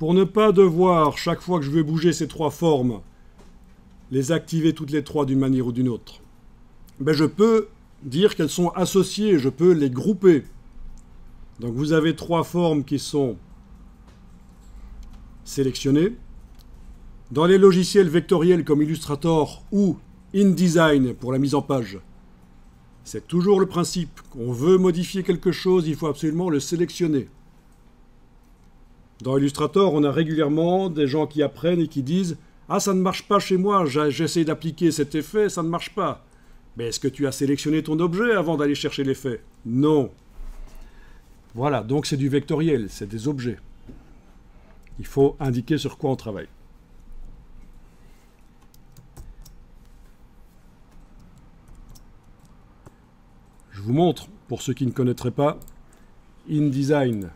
Pour ne pas devoir, chaque fois que je veux bouger ces trois formes, les activer toutes les trois d'une manière ou d'une autre, ben je peux dire qu'elles sont associées, je peux les grouper. Donc vous avez trois formes qui sont sélectionnées. Dans les logiciels vectoriels comme Illustrator ou InDesign pour la mise en page, c'est toujours le principe. On veut modifier quelque chose, il faut absolument le sélectionner. Dans Illustrator, on a régulièrement des gens qui apprennent et qui disent « Ah, ça ne marche pas chez moi, j'essaie d'appliquer cet effet, ça ne marche pas. » Mais est-ce que tu as sélectionné ton objet avant d'aller chercher l'effet? Non. Voilà, donc c'est du vectoriel, c'est des objets. Il faut indiquer sur quoi on travaille. Je vous montre, pour ceux qui ne connaîtraient pas, InDesign.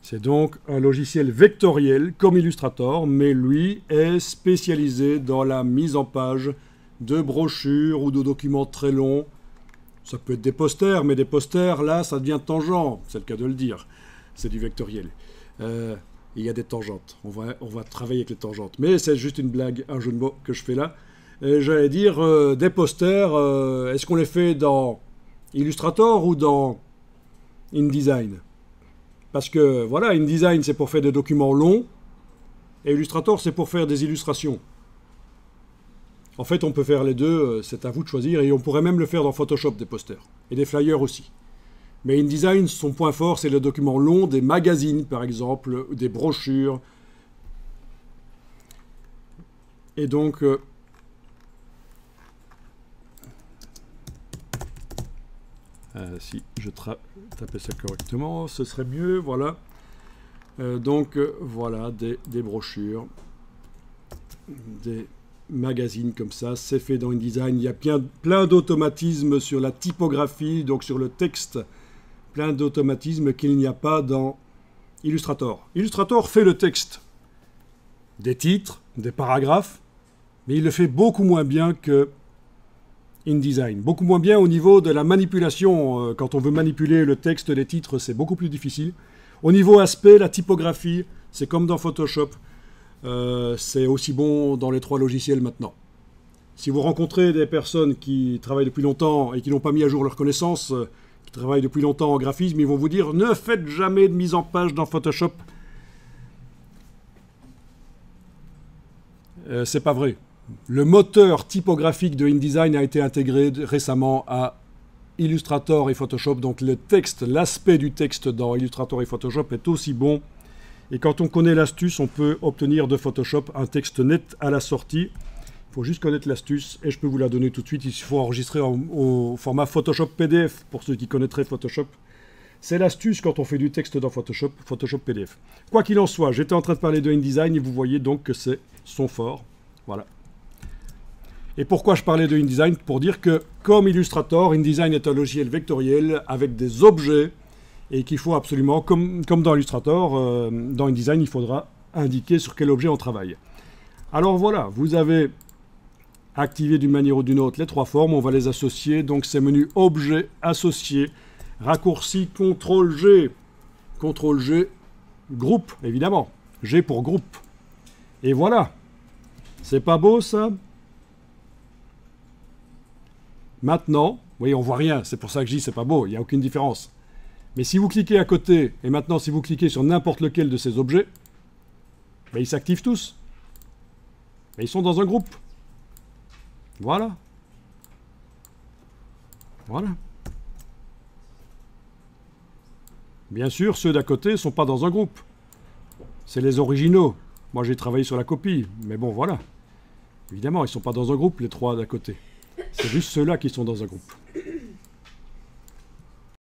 C'est donc un logiciel vectoriel comme Illustrator, mais lui est spécialisé dans la mise en page de brochures ou de documents très longs. Ça peut être des posters, mais des posters, là, ça devient tangent, c'est le cas de le dire. C'est du vectoriel. Il y a des tangentes. On va travailler avec les tangentes. Mais c'est juste une blague, un jeu de mots que je fais là. J'allais dire, des posters, est-ce qu'on les fait dans Illustrator ou dans InDesign? Parce que, voilà, InDesign, c'est pour faire des documents longs, et Illustrator, c'est pour faire des illustrations. En fait, on peut faire les deux, c'est à vous de choisir, et on pourrait même le faire dans Photoshop, des posters, et des flyers aussi. Mais InDesign, son point fort, c'est les documents longs, des magazines, par exemple, des brochures. Et donc, si je tapais ça correctement, ce serait mieux, voilà. Voilà, des brochures, des magazines comme ça, c'est fait dans InDesign. Il y a plein d'automatismes sur la typographie, donc sur le texte, plein d'automatismes qu'il n'y a pas dans Illustrator. Illustrator fait le texte, des titres, des paragraphes, mais il le fait beaucoup moins bien que InDesign. Beaucoup moins bien au niveau de la manipulation. Quand on veut manipuler le texte, les titres, c'est beaucoup plus difficile. Au niveau aspect, la typographie, c'est comme dans Photoshop. C'est aussi bon dans les trois logiciels maintenant. Si vous rencontrez des personnes qui travaillent depuis longtemps et qui n'ont pas mis à jour leurs connaissances, qui travaillent depuis longtemps en graphisme, ils vont vous dire « Ne faites jamais de mise en page dans Photoshop. » C'est pas vrai. Le moteur typographique de InDesign a été intégré récemment à Illustrator et Photoshop. Donc le texte, l'aspect du texte dans Illustrator et Photoshop est aussi bon. Et quand on connaît l'astuce, on peut obtenir de Photoshop un texte net à la sortie. Il faut juste connaître l'astuce et je peux vous la donner tout de suite. Il faut enregistrer au format Photoshop PDF pour ceux qui connaîtraient Photoshop. C'est l'astuce quand on fait du texte dans Photoshop, Photoshop PDF. Quoi qu'il en soit, j'étais en train de parler de InDesign et vous voyez donc que c'est son fort. Voilà. Et pourquoi je parlais de InDesign? Pour dire que, comme Illustrator, InDesign est un logiciel vectoriel avec des objets et qu'il faut absolument, comme dans Illustrator, dans InDesign, il faudra indiquer sur quel objet on travaille. Alors voilà, vous avez activé d'une manière ou d'une autre les trois formes, on va les associer. Donc c'est menu Objet, Associé, raccourci CTRL-G. CTRL-G, Groupe, évidemment. G pour groupe. Et voilà. C'est pas beau, ça? Maintenant, vous voyez, on voit rien, c'est pour ça que je dis c'est pas beau, il n'y a aucune différence. Mais si vous cliquez à côté, et maintenant si vous cliquez sur n'importe lequel de ces objets, ben, ils s'activent tous. Et ils sont dans un groupe. Voilà. Voilà. Bien sûr, ceux d'à côté ne sont pas dans un groupe. C'est les originaux. Moi, j'ai travaillé sur la copie, mais bon, voilà. Évidemment, ils ne sont pas dans un groupe, les trois d'à côté. C'est juste ceux-là qui sont dans un groupe.